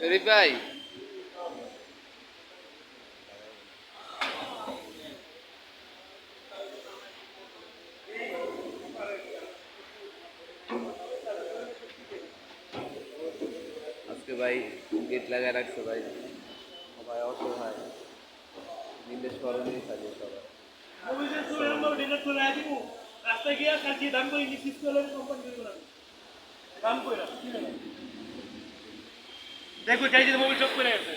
শরীফ ভাই আজকে ভাই গেট লাগায় রাখছে ভাই সবাই অসহায় দিনের স্মরণেই থাকে সবাই রাস্তায় গিয়ে কালকে দাম করে নিশ্চিত করলে কোম্পানি দাম করে দেখো চাই যে মোবাইল চক করে আছে